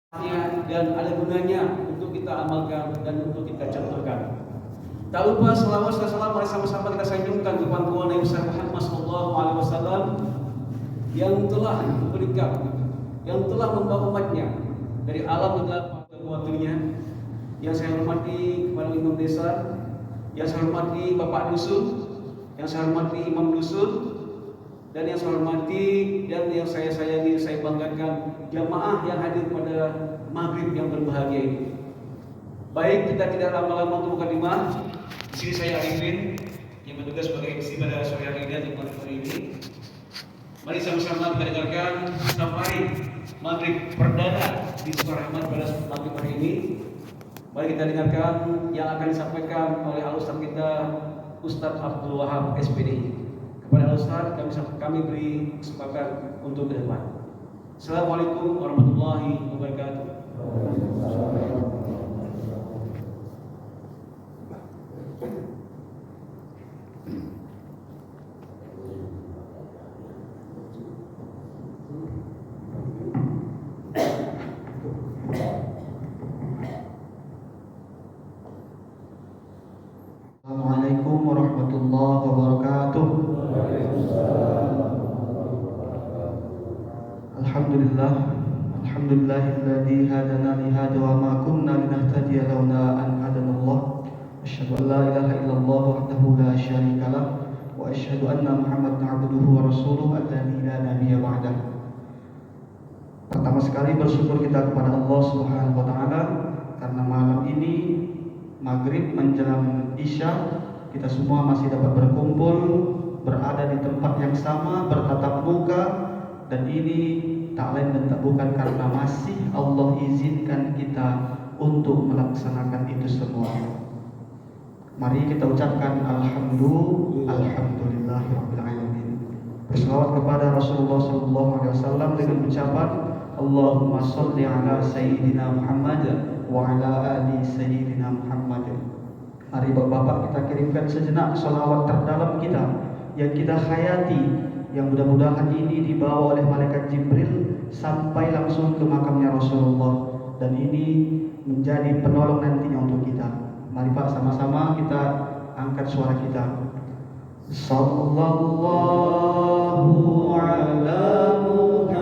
dan ada gunanya untuk kita amalkan dan untuk kita contohkan. Tak lupa selawat dan salam mari sama-sama kita sanjungkan kepada Nabi Muhammad SAW yang telah memberikan, yang telah membawa umatnya dari alam gelap ke waktunya. Yang saya hormati kepada Imam Desa, yang saya hormati Bapak Dusun, yang saya hormati Imam Dusun, dan yang saya hormati dan yang saya sayangi, saya banggakan jamaah yang hadir pada maghrib yang berbahagia ini. Baik, kita tidak lama-lama untuk mukadimah. Di sini saya Arifin yang bertugas sebagai MC pada sore hari ini di malam hari ini. Mari sama-sama kita dengarkan safari maghrib perdana di Sukarahmat pada maghrib hari ini. Mari kita dengarkan yang akan disampaikan oleh Al-Ustaz kita, Ustaz Abdul Wahab SPD. Kepada Al-Ustaz kami beri kesempatan untuk berdebat. Assalamualaikum warahmatullahi wabarakatuh. Assalamualaikum warahmatullahi wabarakatuh. Alhamdulillah, alhamdulillahilladzi hadana li hadha wa ma kunna linahtadiya laula an hadanallah. Asyhadu an la ilaha illallah wahdahu la syarika lah wa asyhadu anna Muhammadan abduhu wa rasuluhu alladzi la nabiyya ba'dah. Pertama sekali bersyukur kita kepada Allah Subhanahu wa taala karena malam ini maghrib menjelang isya kita semua masih dapat berkumpul, berada di tempat yang sama, bertatap muka, dan ini tak lain dan tak bukan karena masih Allah izinkan kita untuk melaksanakan itu semua. Mari kita ucapkan alhamdulillahirabbil alamin. Berselawat kepada Rasulullah SAW dengan ucapan Allahumma sholli ala sayyidina Muhammad wa ala ali sayyidina Muhammad. Mari Bapak kita kirimkan sejenak salawat terdalam kita yang kita hayati, yang mudah-mudahan ini dibawa oleh malaikat Jibril sampai langsung ke makamnya Rasulullah, dan ini menjadi penolong nantinya untuk kita. Mari Pak, sama-sama kita angkat suara kita. Sallallahu ala Muhammad,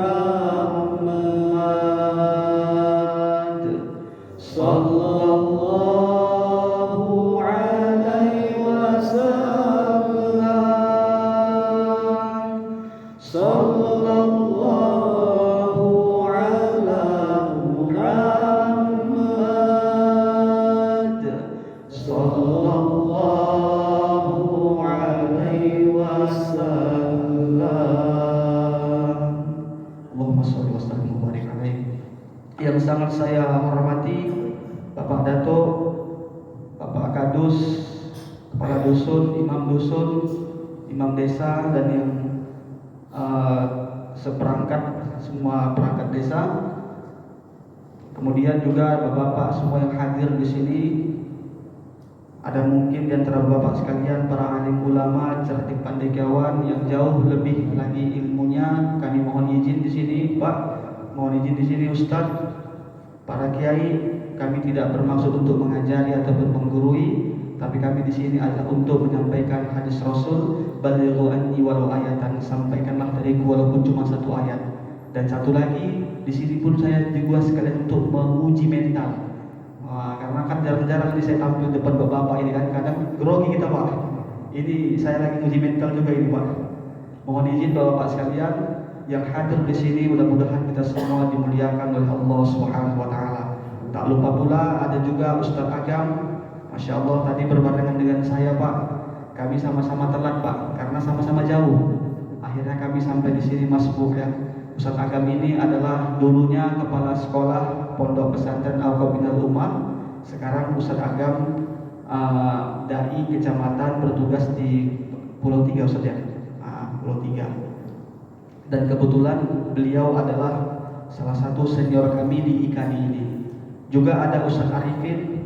sallallahu alaihi wasallam, sallallahu ala Muhammad, sallallahu alaihi wasallam. Allahumma sholli wa sallim wa barik alaihi. Yang sangat saya hormati Bapak Dato, Bapak Kadus, Kepala Dusun, Imam Desa, dan yang seperangkat semua perangkat desa. Kemudian juga bapak-bapak semua yang hadir di sini. Ada mungkin di antara bapak sekalian para alim ulama, cerdik pandegawan yang jauh lebih lagi ilmunya. Kami mohon izin di sini, Pak. Mohon izin di sini, Ustaz. Para kiai, kami tidak bermaksud untuk mengajari ataupun menggurui, tapi kami di sini adalah untuk menyampaikan hadis Rasul, balighu anni walau ayatan, sampaikanlah dariku walaupun cuma satu ayat. Dan satu lagi, di sini pun saya juga sekalian untuk menguji mental. Karena kan jarang-jarang ini saya tampil depan bapak-bapak ini kan, kadang grogi kita Pak. Ini saya lagi uji mental juga ini Pak. Mohon izin bapak-bapak sekalian yang hadir di sini, mudah-mudahan kita semua dimuliakan oleh Allah Subhanahu wa taala. Tak lupa pula ada juga Ustaz Agam. Masya Allah tadi berbarengan dengan saya Pak. Kami sama-sama telat Pak, karena sama-sama jauh. Akhirnya kami sampai di sini masbuk ya. Ustaz Agam ini adalah dulunya kepala sekolah Pondok Pesantren Al-Qabinal Ummah. Sekarang Ustaz Agam dai kecamatan bertugas di Pulau Tiga Ustaz ya. Pulau Tiga. Dan kebetulan beliau adalah salah satu senior kami di IKANI ini. Juga ada Ustaz Arifin.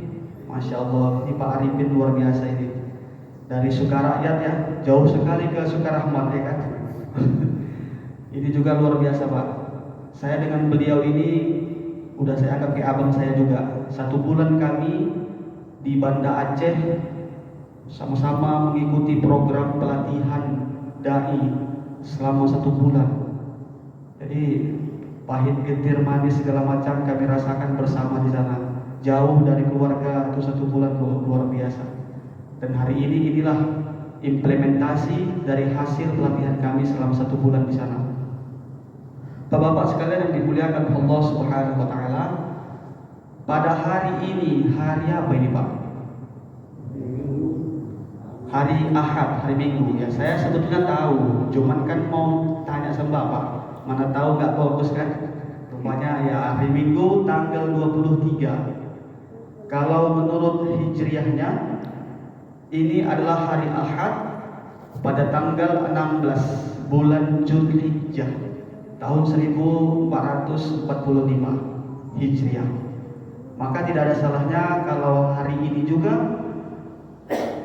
Masya Allah, ini Pak Arifin luar biasa ini. Dari Sukarakyat ya, jauh sekali ke Sukarahmat ya kan. Ini juga luar biasa Pak. Saya dengan beliau ini udah saya anggap kayak abang saya juga. 1 bulan kami di Banda Aceh sama-sama mengikuti program pelatihan dai selama 1 bulan. Jadi pahit, getir, manis segala macam kami rasakan bersama di sana. Jauh dari keluarga itu 1 bulan luar biasa. Dan hari ini inilah implementasi dari hasil pelatihan kami selama 1 bulan di sana. Bapak-bapak sekalian yang dimuliakan Allah Subhanahu wa taala, pada hari ini, hari apa ini, Pak? Hari Ahad, hari Minggu ya. Saya sebetulnya tahu, cuman kan mau tanya sama Bapak. Mana tahu nggak fokus kan? Rupanya ya hari Minggu tanggal 23. Kalau menurut hijriahnya ini adalah hari Ahad pada tanggal 16 bulan Zulhijjah tahun 1445 Hijriah. Maka tidak ada salahnya kalau hari ini juga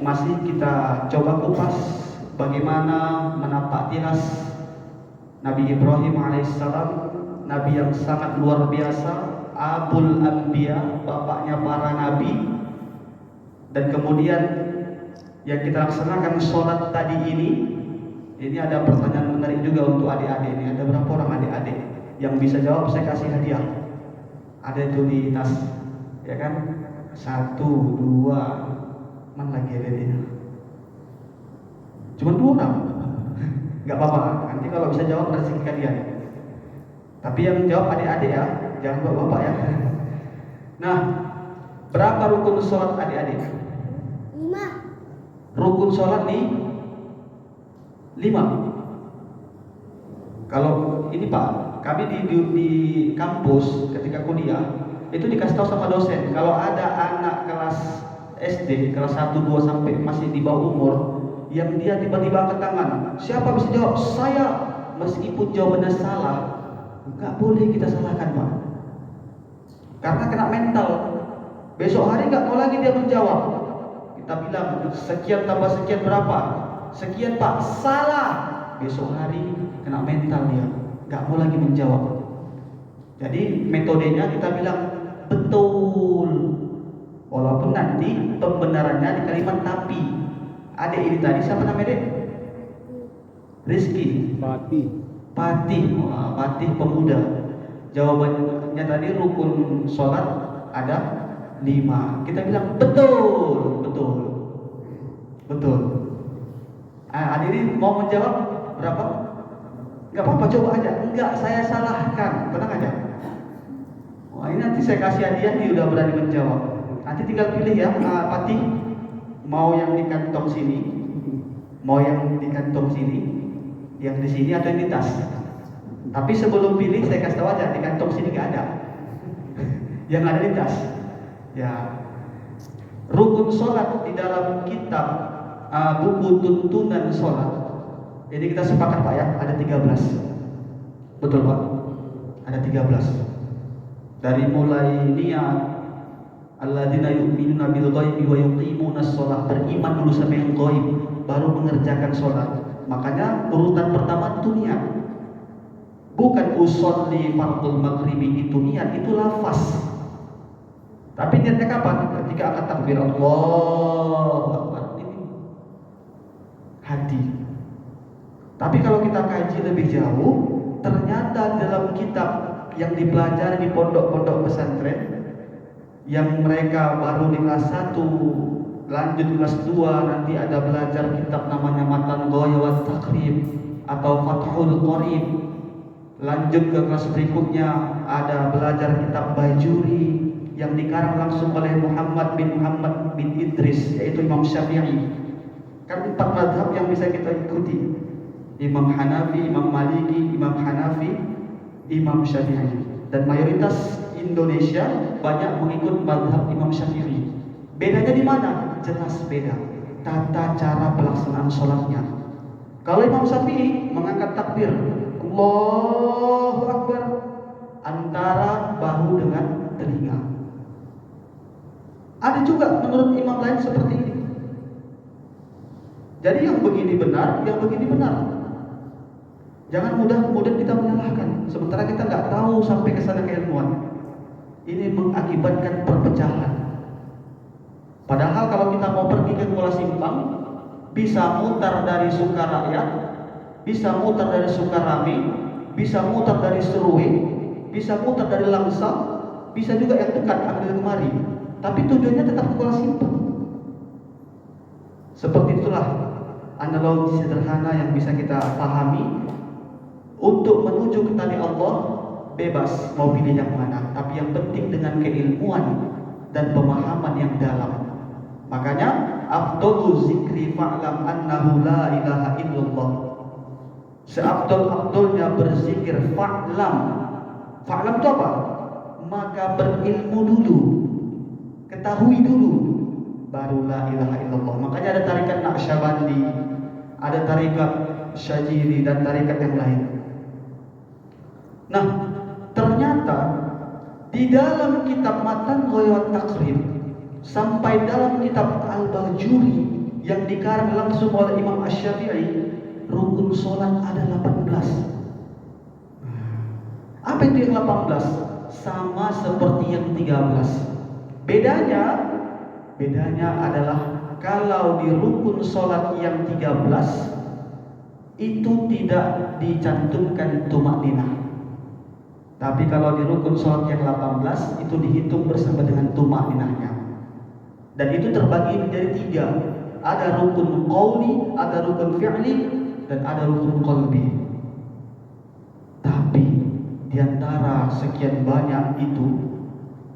masih kita coba kupas bagaimana menapak tilas Nabi Ibrahim alaihissalam, Nabi yang sangat luar biasa, Abul Anbiya, bapaknya para nabi. Dan kemudian yang kita laksanakan sholat tadi ini ada pertanyaan menarik juga untuk adik-adik ini. Ada berapa orang adik-adik yang bisa jawab? Saya kasih hadiah. Ada itu di tas, ya kan? 1, 2, mana lagi adiknya? Cuma 2 orang. Gak apa-apa. Nanti kalau bisa jawab rezeki kalian. Tapi yang jawab adik-adik ya, jangan bapak-bapak ya. Nah, berapa rukun sholat adik-adik? 5. Rukun sholat nih 5. Kalau ini Pak, kami di kampus ketika kuliah itu dikasih tahu sama dosen, kalau ada anak kelas SD kelas 1, 2 sampai masih di bawah umur yang dia tiba-tiba angkat tangan, siapa bisa jawab? Saya. Meskipun jawabannya salah, nggak boleh kita salahkan Pak, karena kena mental. Besok hari nggak mau lagi dia menjawab. Kita bilang sekian tambah sekian berapa? Sekian Pak, salah. Besok hari kena mental dia, nggak mau lagi menjawab. Jadi metodenya kita bilang betul, walaupun nanti pembenarannya di kalimat tapi. Adik ini tadi siapa namanya dek? Rizky. Patih. Wah, Patih pemuda. Jawabannya tadi rukun sholat ada 5. Kita bilang betul. Adik ini mau menjawab berapa? Gak apa-apa, coba aja. Enggak, saya salahkan. Tenang aja. Wah, ini nanti saya kasih hadiah nih, udah berani menjawab. Nanti tinggal pilih ya, Patih. Mau yang di kantong sini, mau yang di kantong sini, yang di sini atau yang di tas. Tapi sebelum pilih saya kasih tahu aja, di kantong sini nggak ada, yang ada di tas. Ya, rukun sholat di dalam kitab buku tuntunan sholat. Jadi kita sepakat Pak ya, ada 13. Betul Pak? Ada 13. Dari mulai niat alladzina yu'minuna bil ghaibi wa yuqimunas shalah, beriman dulu sama yang ghaib baru mengerjakan sholat. Makanya urutan pertama itu niat. Bukan usolli fardul maghribi itu niat, itu lafaz. Tapi niatnya kapan? Ketika akan takbir Allahu Akbar, ini hati. Tapi kalau kita kaji lebih jauh, ternyata dalam kitab yang dipelajari di pondok-pondok pesantren yang mereka baru di kelas 1, lanjut kelas 2, nanti ada belajar kitab namanya Matan Ghaya wa Taqrib atau Fathul Qorib. Lanjut ke kelas berikutnya ada belajar kitab Bajuri yang dikarang langsung oleh Muhammad bin Idris, yaitu Imam Syafi'i. Kan 4 mazhab yang bisa kita ikuti: Imam Hanafi, Imam Maliki, Imam Hanafi, Imam Syafi'i. Dan mayoritas Indonesia banyak mengikut mazhab Imam Syafi'i. Bedanya di mana? Jelas beda. Tata cara pelaksanaan sholatnya. Kalau Imam Syafi'i mengangkat takbir Allahu Akbar antara bahu dengan telinga. Ada juga menurut imam lain seperti ini. Jadi yang begini benar, yang begini benar. Jangan mudah kemudian kita menyalahkan, sementara kita nggak tahu sampai ke sana keilmuan. ini mengakibatkan perpecahan. Padahal kalau kita mau pergi ke Kuala Simpang, bisa mutar dari Sukarakyat, bisa mutar dari Sukarami, bisa mutar dari Serui, bisa mutar dari Langsang, bisa juga yang dekat ambil kemari. Tapi tujuannya tetap ke Kuala Simpang. Seperti itulah analogi sederhana yang bisa kita pahami. Untuk menuju ke tali Allah, bebas mau pilih yang mana, tapi yang penting dengan keilmuan dan pemahaman yang dalam. Makanya afdalu zikri fa'lam annahu la ilaha illallah. Seabdul-abdulnya berzikir fa'lam. Fa'lam itu apa? Maka berilmu dulu, ketahui dulu, baru la ilaha illallah. Makanya ada tarikat Naqsyabandi, ada tarikat Syajiri dan tarikat yang lain. Nah, ternyata di dalam kitab Matan Ghayat Taqrib sampai dalam kitab Al-Bajuri yang dikarang langsung oleh Imam Asy-Syafi'i, rukun sholat ada 18. Apa itu yang 18? Sama seperti yang 13. Bedanya adalah kalau di rukun sholat yang 13 itu tidak dicantumkan tumakninah. Tapi kalau di rukun sholat yang 18 itu dihitung bersama dengan tumakninahnya. Dan itu terbagi menjadi 3. Ada rukun qauli, ada rukun fi'li, dan ada rukun qalbi. Tapi di antara sekian banyak itu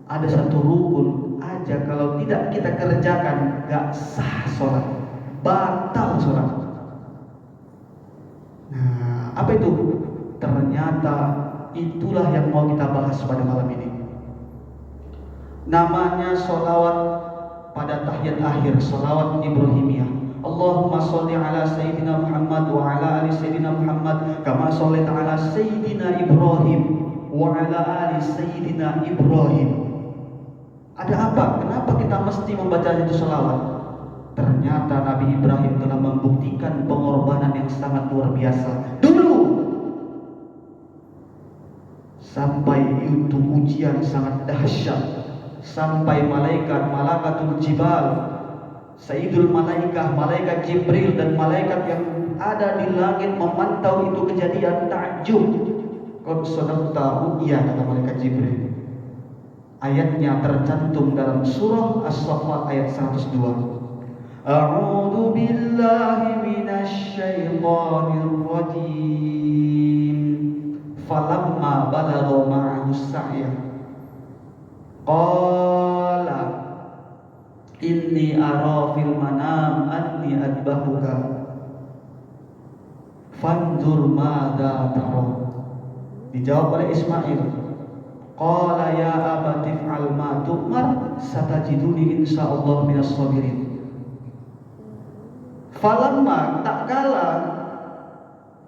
ada satu rukun aja kalau tidak kita kerjakan gak sah sholat, batal sholat. Nah, apa itu? Ternyata itulah yang mau kita bahas pada malam ini. Namanya sholawat pada tahiyat akhir, sholawat Ibrahimiyah. Allahumma sholli ala Sayyidina Muhammad wa ala ali Sayyidina Muhammad kama shollaita ala Sayyidina Ibrahim wa ala ali Sayyidina Ibrahim. Ada apa? Kenapa kita mesti membaca itu sholawat? Ternyata Nabi Ibrahim telah membuktikan pengorbanan yang sangat luar biasa dulu. Sampai itu ujian sangat dahsyat, sampai malaikat-malaikatul jibal, Sayyidul Malaikah, malaikat Jibril dan malaikat yang ada di langit memantau itu kejadian takjub. Qad sadaqta ru'ya, kata malaikat Jibril. Ayatnya tercantum dalam surah As-Saffat ayat 102. A'udzu billahi minasy syaithanir rajim. Falamma balagha ma'ahu as-sa'ya qala inni ara fil manam anni adbahuka fanzur madza tara. Dijawab oleh Ismail, qala ya abati fa'al ma tu'mar satajiduni insyaallah minas sabirin. Falamma, tak kala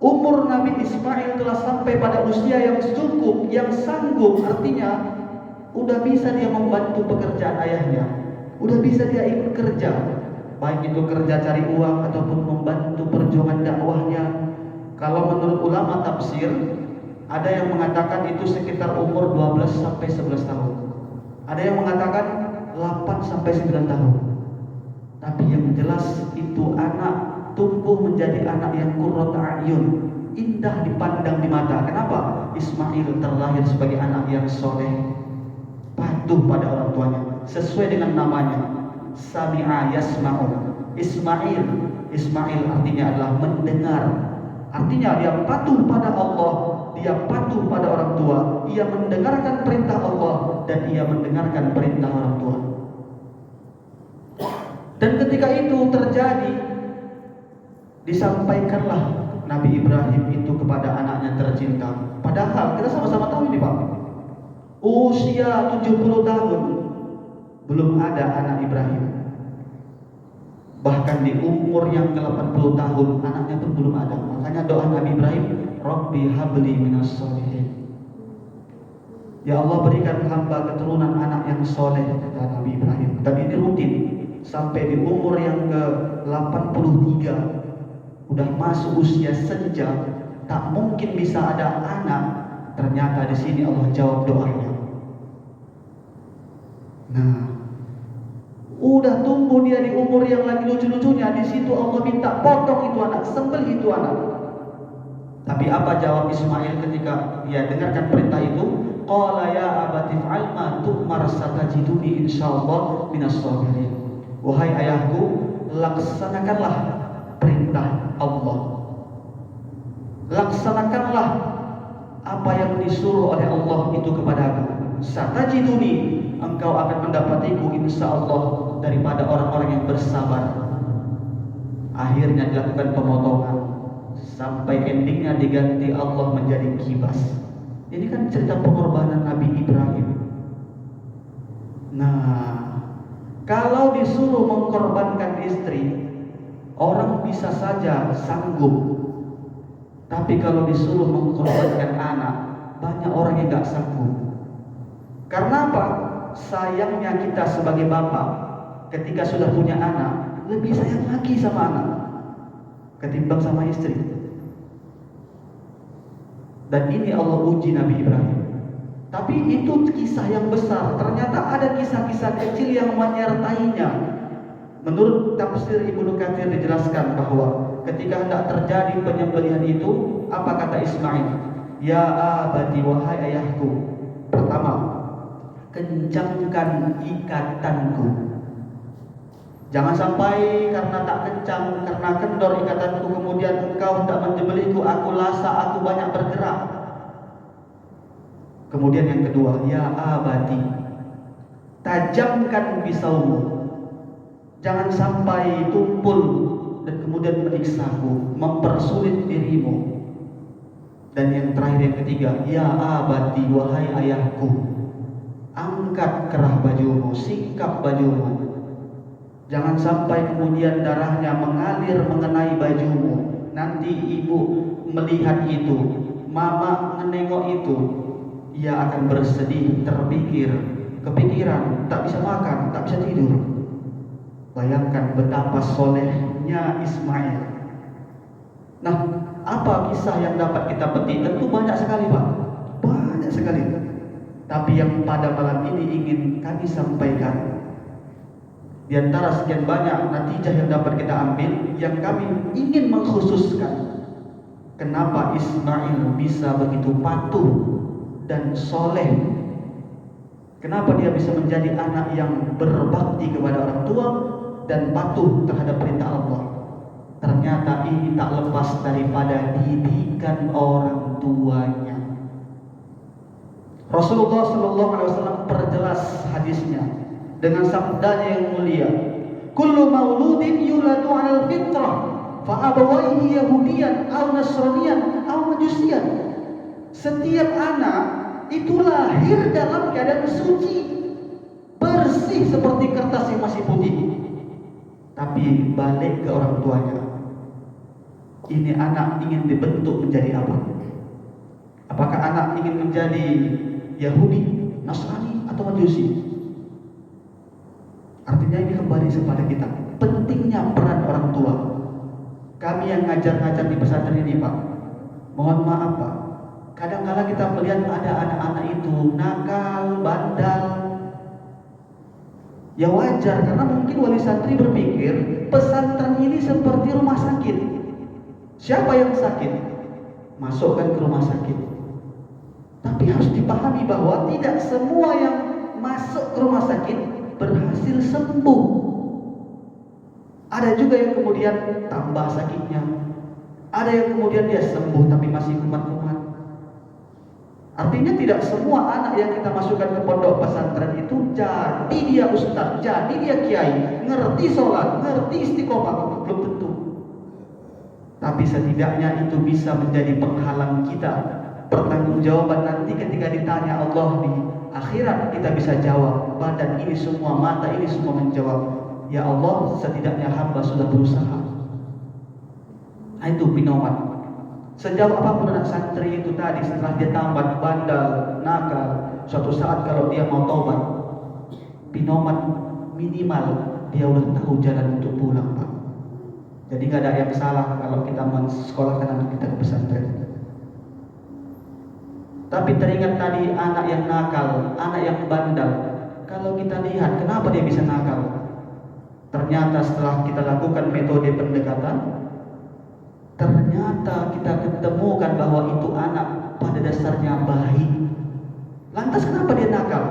umur Nabi Ismail telah sampai pada usia yang cukup, yang sanggup, artinya udah bisa dia membantu pekerjaan ayahnya, udah bisa dia ikut kerja, baik itu kerja cari uang ataupun membantu perjuangan dakwahnya. Kalau menurut ulama tafsir, ada yang mengatakan itu sekitar umur 12 sampai 11 tahun. Ada yang mengatakan 8 sampai 9 tahun. Tapi yang jelas itu anak tumbuh menjadi anak yang qurrat a'yun, indah dipandang di mata. Kenapa? Ismail terlahir sebagai anak yang soleh, patuh pada orang tuanya, sesuai dengan namanya, sami'a yasma'u. Ismail artinya adalah mendengar. Artinya dia patuh pada Allah, dia patuh pada orang tua, ia mendengarkan perintah Allah dan ia mendengarkan perintah orang tua. Dan ketika itu terjadi, disampaikanlah Nabi Ibrahim itu kepada anaknya tercinta. Padahal kita sama-sama tahu ini Pak, usia 70 tahun belum ada anak Ibrahim. Bahkan di umur yang ke-80 tahun anaknya pun belum ada. Makanya doa Nabi Ibrahim, Rabbi habli minas sholihin. Ya Allah, berikan hamba keturunan anak yang soleh, kata Nabi Ibrahim. Dan ini rutin sampai di umur yang ke-83, udah masuk usia senja, tak mungkin bisa ada anak. Ternyata di sini Allah jawab doanya. Nah, udah tumbuh dia di umur yang lagi lucu-lucunya, di situ Allah minta potong itu anak, sembelih itu anak. Tapi apa jawab Ismail ketika dia dengarkan perintah itu? Qala ya abati fa'al ma tu'mar satajiduni insyaallah minas sabirin. Wahai ayahku, laksanakanlah perintah Allah. Laksanakanlah apa yang disuruh oleh Allah itu kepadaku. Satajiduni, engkau akan mendapatiku insyaallah daripada orang-orang yang bersabar. Akhirnya dilakukan pemotongan sampai endingnya diganti Allah menjadi kibas. Ini kan cerita pengorbanan Nabi Ibrahim. Nah, kalau disuruh mengorbankan istri, orang bisa saja sanggup. Tapi kalau disuruh mengorbankan anak, banyak orang yang gak sanggup. Karena apa? Sayangnya kita sebagai bapak, ketika sudah punya anak, lebih sayang lagi sama anak ketimbang sama istri. Dan ini Allah uji Nabi Ibrahim. Tapi itu kisah yang besar. Ternyata ada kisah-kisah kecil yang menyertainya. Menurut tafsir Ibnu Katsir dijelaskan bahwa ketika hendak terjadi penyembelihan itu, apa kata Ismail? Ya abati, wahai ayahku. Pertama, kencangkan ikatanku. Jangan sampai karena tak kencang, karena kendor ikatanku, kemudian engkau hendak menyembelihku, aku lasa, aku banyak bergerak. Kemudian yang kedua, ya abati, tajamkan pisaumu. Jangan sampai tumpul dan kemudian menyiksaku, mempersulit dirimu. Dan yang terakhir, yang ketiga, ya abati, wahai ayahku, angkat kerah bajumu, singkap bajumu. Jangan sampai kemudian darahnya mengalir mengenai bajumu. Nanti ibu melihat itu, mama menengok itu, ia akan bersedih, terpikir, kepikiran, tak bisa makan, tak bisa tidur. Bayangkan betapa solehnya Ismail. Nah, apa kisah yang dapat kita petik? Tentu banyak sekali, Pak. Banyak sekali. Tapi yang pada malam ini ingin kami sampaikan, di antara sekian banyak natijah yang dapat kita ambil, yang kami ingin mengkhususkan kenapa Ismail bisa begitu patuh dan soleh. Kenapa dia bisa menjadi anak yang berbakti kepada orang tua dan patuh terhadap perintah Allah. Ternyata ini tak lepas daripada didikan orang tuanya. Rasulullah SAW perjelas hadisnya dengan sabdanya yang mulia, kullu mauludin yuladu 'alal fitrah fa abawaihi yahudiyan aw nasraniyan aw majusiyan. Setiap anak itu lahir dalam keadaan suci, bersih seperti kertas yang masih putih. Tapi balik ke orang tuanya, ini anak ingin dibentuk menjadi apa? Apakah anak ingin menjadi Yahudi, Nasrani atau Majusi? Artinya ini kembali kepada kita, pentingnya peran orang tua. Kami yang ngajar-ngajar di pesantren ini, Pak, mohon maaf Pak, kadang-kala kita melihat ada anak-anak itu nakal, bandal. Ya wajar, karena mungkin wali santri berpikir pesantren ini seperti rumah sakit. Siapa yang sakit? Masukkan ke rumah sakit. Tapi harus dipahami bahwa tidak semua yang masuk ke rumah sakit berhasil sembuh. Ada juga yang kemudian tambah sakitnya. Ada yang kemudian dia sembuh tapi masih kumat-kumat. Artinya tidak semua anak yang kita masukkan ke pondok pesantren itu jadi dia ustaz, jadi dia kiai, ngerti sholat, ngerti istiqomah, belum tentu. Tapi setidaknya itu bisa menjadi penghalang kita. Pertanggungjawaban nanti ketika ditanya Allah di akhirat, kita bisa jawab, badan ini semua, mata ini semua menjawab, ya Allah, setidaknya hamba sudah berusaha. Nah, itu pinoman. Sejauh apapun anak santri itu tadi, setelah dia tamat, bandal, nakal, suatu saat kalau dia mau taubat, pinoman minimal dia udah tahu jalan untuk pulang, Pak. Jadi nggak ada yang salah kalau kita mensekolahkan anak kita ke pesantren. Tapi teringat tadi anak yang nakal, anak yang bandal, Kalau kita lihat kenapa dia bisa nakal, ternyata setelah kita lakukan metode pendekatan, ternyata kita ketemukan bahwa itu anak pada dasarnya baik. Lantas kenapa dia nakal?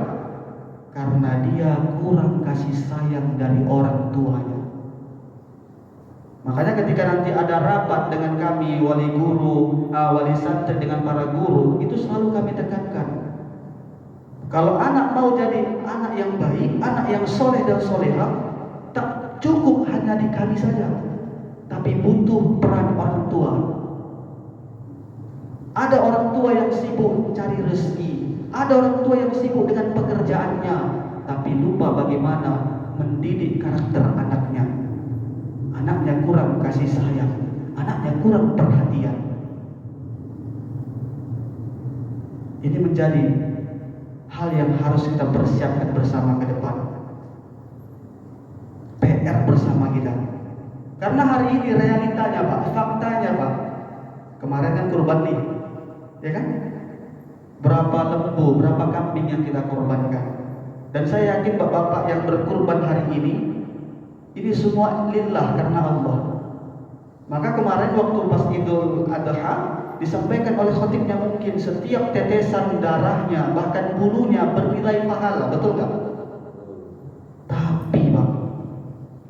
Karena dia kurang kasih sayang dari orang tuanya. Makanya ketika nanti ada rapat dengan kami, wali guru, wali santri dengan para guru, itu selalu kami tekankan. Kalau anak mau jadi anak yang baik, anak yang soleh dan solehah, tak cukup hanya di kami saja, tapi butuh peran orang tua. Ada orang tua yang sibuk cari rezeki, ada orang tua yang sibuk dengan pekerjaannya, tapi lupa bagaimana mendidik karakter anaknya. Anaknya kurang kasih sayang, anaknya kurang perhatian. Ini menjadi hal yang harus kita persiapkan bersama ke depan, PR bersama kita. Karena hari ini realitanya Pak, faktanya Pak, kemarin kan kurban nih, ya kan? Berapa lembu, berapa kambing yang kita korbankan. Dan saya yakin bapak-bapak yang berkurban hari ini semua lillah, karena Allah. Maka kemarin waktu pas Idul Adha disampaikan oleh khatibnya, mungkin setiap tetesan darahnya, bahkan bulunya bernilai pahala, betul gak? Tapi Pak,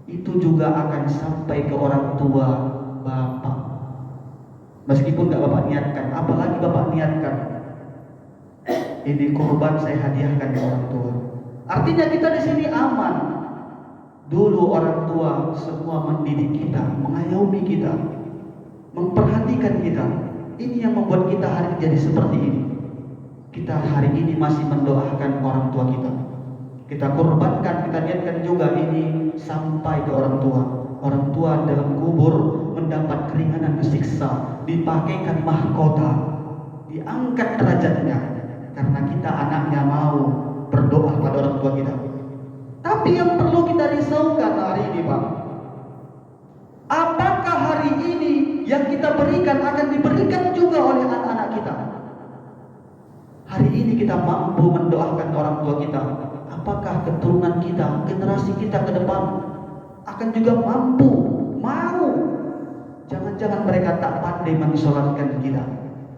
itu juga akan sampai ke orang tua bapak. Meskipun gak bapak niatkan, apalagi bapak niatkan, ini korban saya hadiahkan ke orang tua. Artinya kita di sini aman. Dulu orang tua semua mendidik kita, mengayomi kita, memperhatikan kita. Ini yang membuat kita hari ini jadi seperti ini. Kita hari ini masih mendoakan orang tua kita. Kita korbankan, kita niatkan juga ini sampai ke orang tua. Orang tua dalam kubur mendapat keringanan siksa, dipakaikan mahkota, diangkat derajatnya, karena kita anaknya mau berdoa pada orang tua kita. Tapi yang perlu kita risaukan hari ini Pak, apakah hari ini yang kita berikan akan diberikan juga oleh anak-anak kita? Hari ini kita mampu mendoakan orang tua kita, apakah keturunan kita, generasi kita ke depan akan juga mampu, mau? Jangan-jangan mereka tak pandai mensolatkan kita,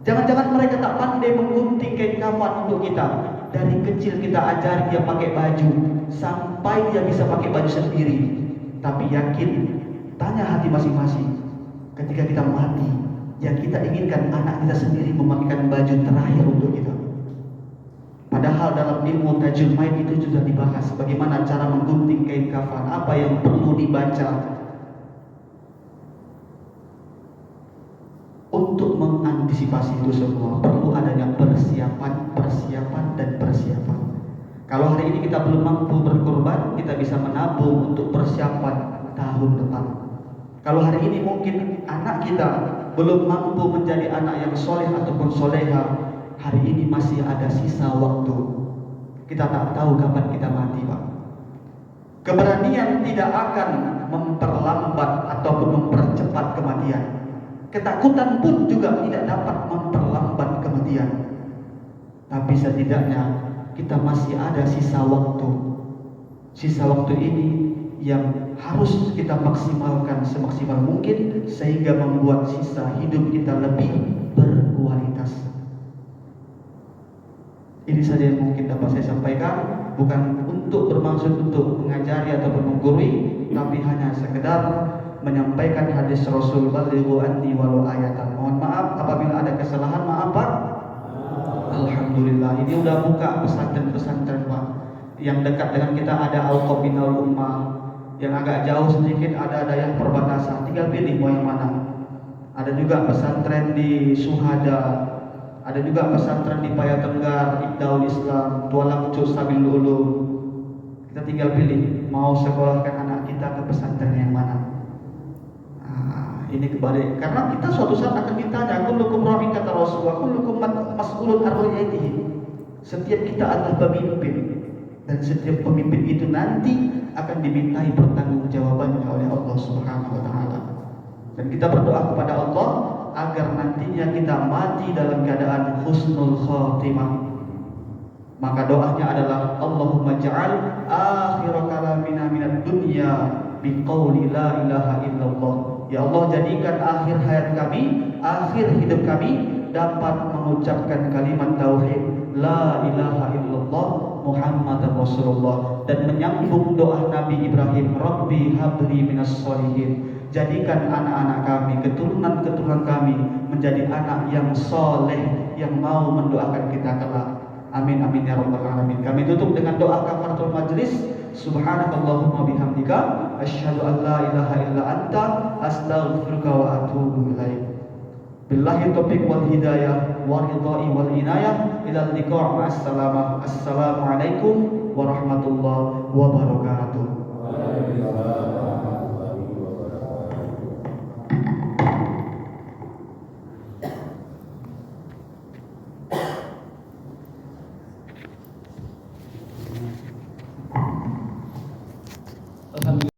jangan-jangan mereka tak pandai menggunting kain kafan untuk kita. Dari kecil kita ajar dia pakai baju sampai dia bisa pakai baju sendiri. Tapi yakin, tanya hati masing-masing, ketika kita mati, yang kita inginkan anak kita sendiri memakaikan baju terakhir untuk kita. Padahal dalam ilmu tajul maid itu sudah dibahas bagaimana cara menggunting kain kafan, apa yang perlu dibaca. Untuk mengantisipasi itu semua perlu adanya persiapan dan persiapan. Kalau hari ini kita belum mampu berkorban, kita bisa menabung untuk persiapan tahun depan. Kalau hari ini mungkin anak kita belum mampu menjadi anak yang soleh ataupun soleha, hari ini masih ada sisa waktu. Kita tak tahu kapan kita mati Pak. Keberanian tidak akan memperlambat ataupun mempercepat kematian. Ketakutan pun juga tidak dapat memperlambat kematian. Tapi setidaknya kita masih ada sisa waktu. Sisa waktu ini yang harus kita maksimalkan semaksimal mungkin, sehingga membuat sisa hidup kita lebih berkualitas. Ini saja yang mungkin dapat saya sampaikan, bukan untuk bermaksud untuk mengajari ataupun menggurui, tapi hanya sekedar menyampaikan hadis Rasul, balighu anni walau ayatan. Mohon maaf apabila ada kesalahan, maaf Pak. Alhamdulillah, ini udah buka pesantren-pesantren Pak. Yang dekat dengan kita ada Al-Qabinaul Ummah, yang agak jauh sedikit ada dayah perbatasan, tinggal pilih mau yang mana. Ada juga pesantren di Suhada, ada juga pesantren di Payatenggar, Ibdaul Islam, Tualang Ucuk Sabil Ulum. Kita tinggal pilih mau sekolahkan anak kita ke pesantren yang mana. Ini kebalik, karena kita suatu saat akan ditanya, kullukum ra'in kata Rasulullah, kullukum mas'ulun an ra'iyatihi. Setiap kita adalah pemimpin, dan setiap pemimpin itu nanti akan dimintai pertanggungjawabannya oleh Allah Subhanahu wa taala. Dan kita berdoa kepada Allah agar nantinya kita mati dalam keadaan husnul khatimah, Maka doanya adalah Allahumma ja'al akhir kalamina minad dunya biqauli la ilaha illallah. Ya Allah, jadikan akhir hayat kami, akhir hidup kami dapat mengucapkan kalimat tauhid la ilaha illallah Muhammadar Rasulullah, dan menyambung doa Nabi Ibrahim, Rabbi habli minas sholihin. Jadikan anak-anak kami, keturunan-keturunan kami menjadi anak yang soleh, yang mau mendoakan kita kelak. Amin amin ya rabbal alamin. Kami tutup dengan doa kafaratul majlis. Subhanakallahumma bihamdika asyhadu an la ilaha illa anta astaghfiruka wa atubu ilaik. Billahi taufiq wal hidayah wa ridha'i wal inayah ila liqa' ma'as salamah. Assalamualaikum warahmatullahi wabarakatuh.